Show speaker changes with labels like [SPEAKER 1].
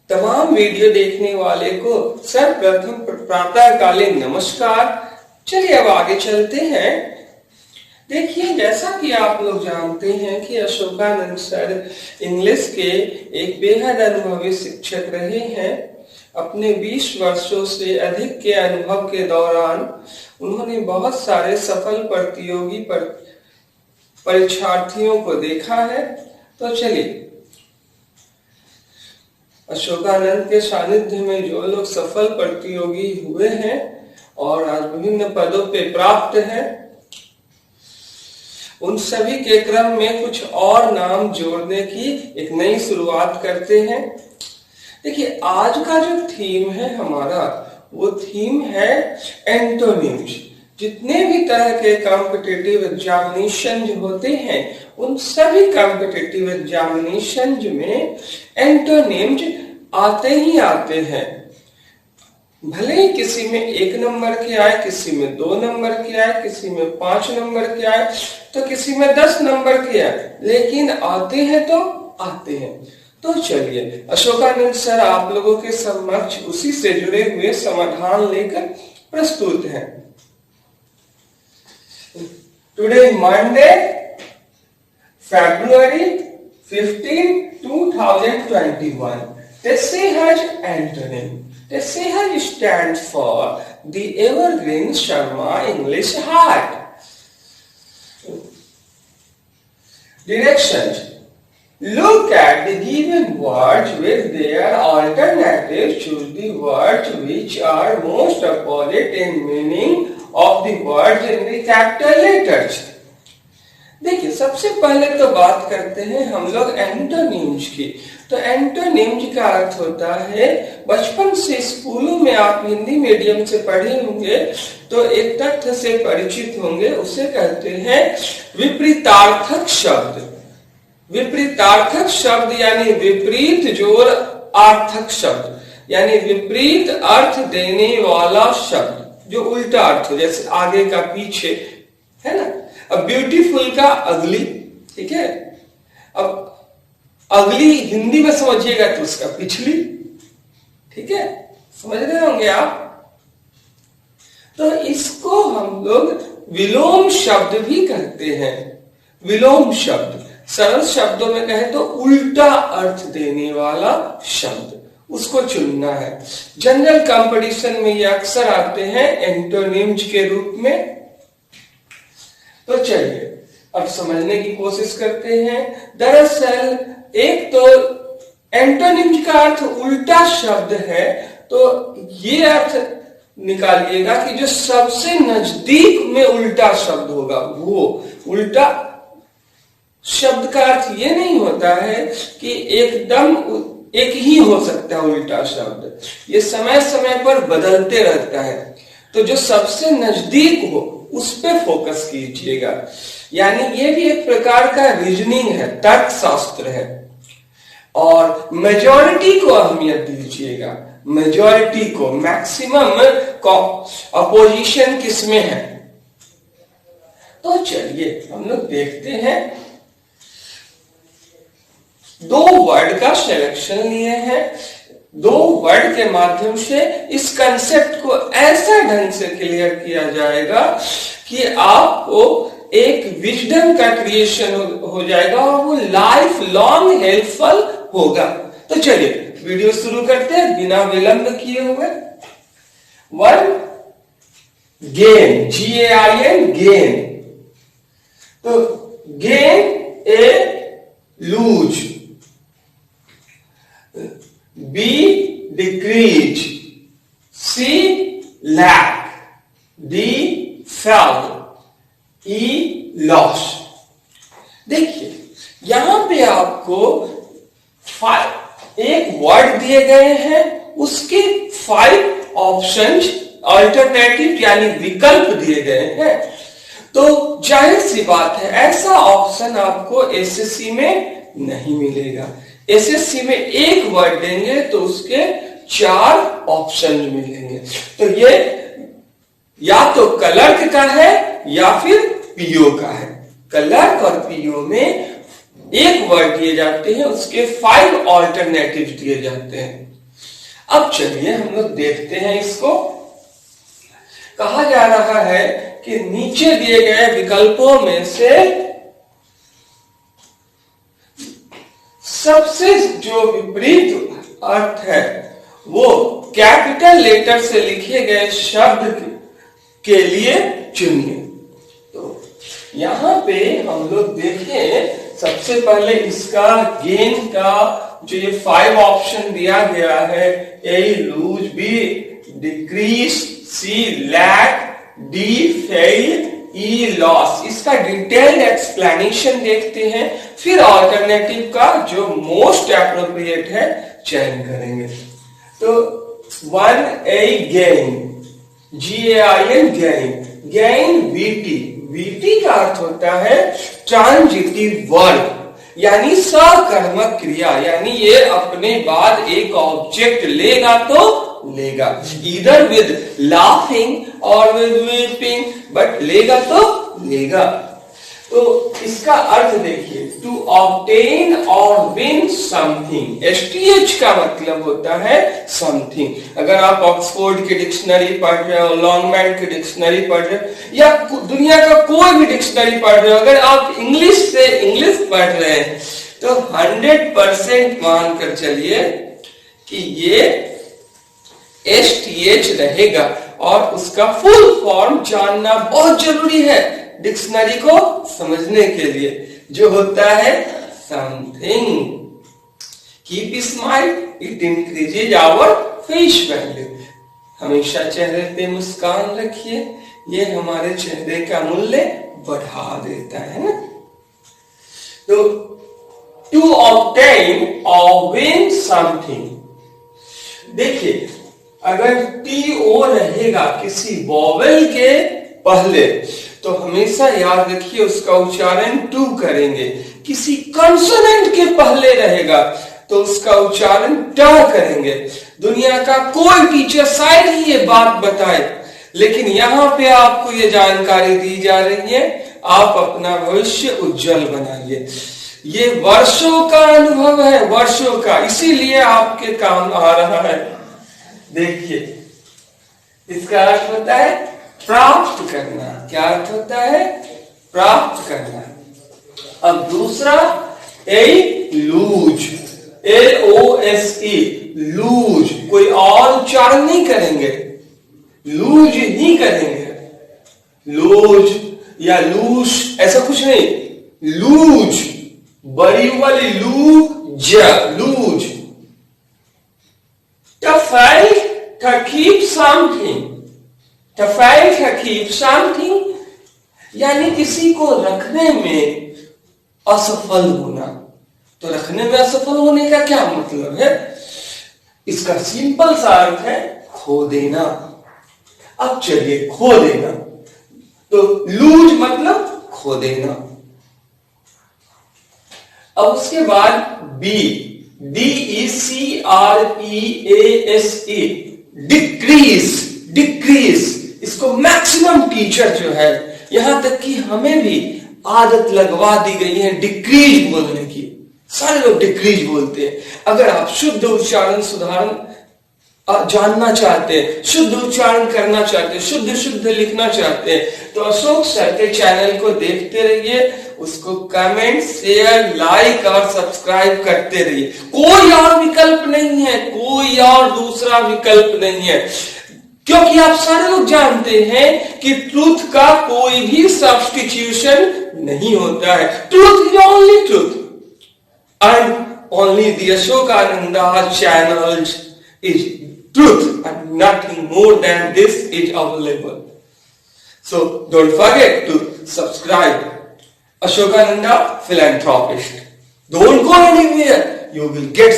[SPEAKER 1] तमाम वीडियो देखने वाले को सर्वप्रथम प्रातःकालीन नमस्कार। चलिए अब आगे चलते हैं। देखिए, जैसा कि आप लोग जानते हैं कि अशोकानंद सर इंग्लिश के एक बेहद अनुभवी शिक्षक रहे हैं। अपने 20 वर्षों से अधिक के अनुभव के दौरान उन्होंने बहुत सारे सफल प्रतियोगी परीक्षार्थियों को देखा है। तो चलिए, अशोकानंद के सानिध्य में जो लोग सफल प्रतियोगी हुए हैं और आज विभिन्न पदों पे प्राप्त हैं, उन सभी के क्रम में कुछ और नाम जोड़ने की एक नई शुरुआत करते हैं। देखिए, आज का जो थीम है हमारा, वो थीम है एंटोनिम्स। जितने भी तरह के कॉम्पिटिटिव एग्जामिनेशन होते हैं, उन सभी कॉम्पिटिटिव एग्जामिनेशन में एंटोनिम्स आते ही आते हैं। भले ही किसी में 1 नंबर के आए, किसी में 2 नंबर के आए, किसी में 5 नंबर के आए, तो किसी में 10 नंबर के आए, लेकिन आते हैं तो आते हैं। तो चलिए, अशोकानंद सर आप लोगों के समक्ष उसी से जुड़े हुए समाधान लेकर प्रस्तुत हैं। Today is Monday, February 15, 2021. Tessihaj antonym. Tessihaj stands for the Evergreen Sharma English Heart. Directions. Look at the given words with their alternatives. Choose the words which are most opposite in meaning of the words in the capital letters. देखिए, सबसे पहले तो बात करते हैं हम लोग antonyms की। तो एंटोनिम्स का अर्थ होता है, बचपन से स्कूलों में आप हिंदी मीडियम से पढ़े होंगे तो एक तथ्य से परिचित होंगे, उसे कहते हैं विपरीतार्थक शब्द। विपरीतार्थक शब्द यानी विपरीत जोड़ अर्थक शब्द, यानी विपरीत अर्थ देने वाला शब्द, जो उल्टा अर्थ हो, जैसे आगे का पीछे, है ना। अब ब्यूटीफुल का अगली, ठीक है। अब अगली हिंदी में समझिएगा तो उसका पिछली, ठीक है, समझ रहे होंगे आप। तो इसको हम लोग विलोम शब्द भी कहते हैं। विलोम शब्द, सरल शब्दों में कहें तो उल्टा अर्थ देने वाला शब्द, उसको चुनना है। जनरल कंपटीशन में ये अक्सर आते हैं एंटोनिम्स के रूप में। तो चलिए अब समझने की कोशिश करते हैं। दरअसल एक तो एंटोनिम्स का अर्थ उल्टा शब्द है, तो ये अर्थ निकालिएगा कि जो सबसे नजदीक में उल्टा शब्द होगा, वो उल्टा शब्द का अर्थ ये नहीं होता है कि एकदम एक ही हो सकता है उल्टा शब्द, ये समय समय पर बदलते रहता है। तो जो सबसे नजदीक हो उस पे फोकस कीजिएगा। यानी ये भी एक प्रकार का रीजनिंग है, तर्कशास्त्र है। और मेजॉरिटी को अहमियत दीजिएगा। मेजॉरिटी को, मैक्सिमम अपोजिशन किसमें है। तो चलिए हम लोग देखते हैं। 2 वर्ड का सिलेक्शन लिए हैं। 2 वर्ड के माध्यम से इस कंसेप्ट को ऐसा ढंग से क्लियर किया जाएगा कि आपको एक विजडम का क्रिएशन हो जाएगा और वो लाइफ लॉन्ग हेल्पफुल होगा। तो चलिए वीडियो शुरू करते हैं बिना विलंब किए हुए। 1 गेन, GAIN, गेन। तो गेन ए loose, B decrease, C lack, D fell, E loss। देखिए यहां पे आपको एक वर्ड दिए गए हैं, उसके 5 ऑप्शंस, अल्टरनेटिव यानी विकल्प दिए गए हैं। तो जाहिर सी बात है, ऐसा ऑप्शन आपको एसएससी में नहीं मिलेगा। एसएससी में एक वर्ड देंगे तो उसके 4 ऑप्शन मिलेंगे। तो ये या तो क्लर्क का है या फिर पीओ का है। क्लर्क और पीओ में एक वर्ड दिए जाते हैं, उसके 5 ऑल्टरनेटिव दिए जाते हैं। अब चलिए हम लोग देखते हैं इसको। कहा जा रहा है कि नीचे दिए गए विकल्पों में से सबसे जो विपरीत अर्थ है वो कैपिटल लेटर से लिखे गए शब्द के लिए चुनिए। तो यहां पे हम लोग देखें, सबसे पहले इसका गेन का जो ये 5 ऑप्शन दिया गया है, a lose, b decrease, c lack, d fail, e loss, इसका डिटेल्ड एक्सप्लेनेशन देखते हैं, फिर ऑल्टरनेटिव का जो मोस्ट एप्रोप्रिएट है चयन करेंगे। तो 1A gain, GAIN gain, gain VT, VT का अर्थ होता है ट्रांजिटिव वर्ब, यानी सकर्मक क्रिया, यानी ये अपने बाद एक ऑब्जेक्ट लेगा तो लेगा, इधर विद लाफिंग और विद वीपिंग, बट लेगा तो लेगा। तो इसका अर्थ देखिए, टू ऑब्टेन और विन समथिंग, STH का मतलब होता है समथिंग। अगर आप ऑक्सफोर्ड की डिक्शनरी पढ़ रहे हो, लॉन्गमैन की डिक्शनरी पढ़ रहे हो, या दुनिया का कोई भी डिक्शनरी पढ़ रहे हो, अगर आप इंग्लिश से इंग्लिश पढ़ रहे हैं तो 100% मानकर चलिए कि ये STH रहेगा, और उसका फुल फॉर्म जानना बहुत जरूरी है डिक्शनरी को समझने के लिए, जो होता है something. Keep smile, it increases our face value. हमेशा चेहरे पे मुस्कान रखिए, ये हमारे चेहरे का मूल्य बढ़ा देता है ना। तो टू ऑब्टेन और विन समथिंग, देखिए अगर TO रहेगा किसी वोवेल के पहले तो हमेशा याद रखिए उसका उच्चारण टू करेंगे, किसी कंसोनेंट के पहले रहेगा तो उसका उच्चारण ट करेंगे। दुनिया का कोई टीचर शायद ही ये बात बताए, लेकिन यहाँ पे आपको ये जानकारी दी जा रही है, आप अपना भविष्य उज्जवल बनाइए। ये वर्षों का अनुभव है, वर्षों का, इसीलिए आपके काम आ रहा है। देखिए इसका अर्थ होता है प्राप्त करना। क्या अर्थ होता है? प्राप्त करना। अब दूसरा, ए लूज, LOSE, लूज, कोई और उच्चारण नहीं करेंगे, लूज ही करेंगे। लूज या लूज ऐसा कुछ नहीं, लूज, बड़ी वाली lose, lose. To fail to keep something, to fail to keep something, यानी किसी को रखने में असफल होना। तो रखने में असफल होने का क्या मतलब है? इसका सिंपल सा अर्थ है खो देना। अब चलिए, खो देना, तो लूज मतलब खो देना। अब उसके बाद बी, DECREASE, डिक्रीज, डिक्रीज, इसको मैक्सिमम टीचर जो है, यहां तक कि हमें भी आदत लगवा दी गई है डिक्रीज बोलने की। सारे लोग डिक्रीज बोलते हैं। अगर आप शुद्ध उच्चारण सुधारण जानना चाहते हैं, शुद्ध उच्चारण करना चाहते हैं, शुद्ध शुद्ध लिखना चाहते हैं, तो अशोक सर के चैनल को देखते रहिए, उसको कमेंट, शेयर, लाइक और सब्सक्राइब करते रहिए। कोई और विकल्प नहीं है, कोई और दूसरा विकल्प नहीं है, क्योंकि आप सारे लोग जानते हैं कि ट्रूथ का कोई भी सब्स्टिट्यूशन नहीं होता है। Truth is only truth, and only the Ashokananda channel is truth, and nothing more than this is available. So don't forget to subscribe. Ashokananda Philanthropist. Don't go anywhere. You will get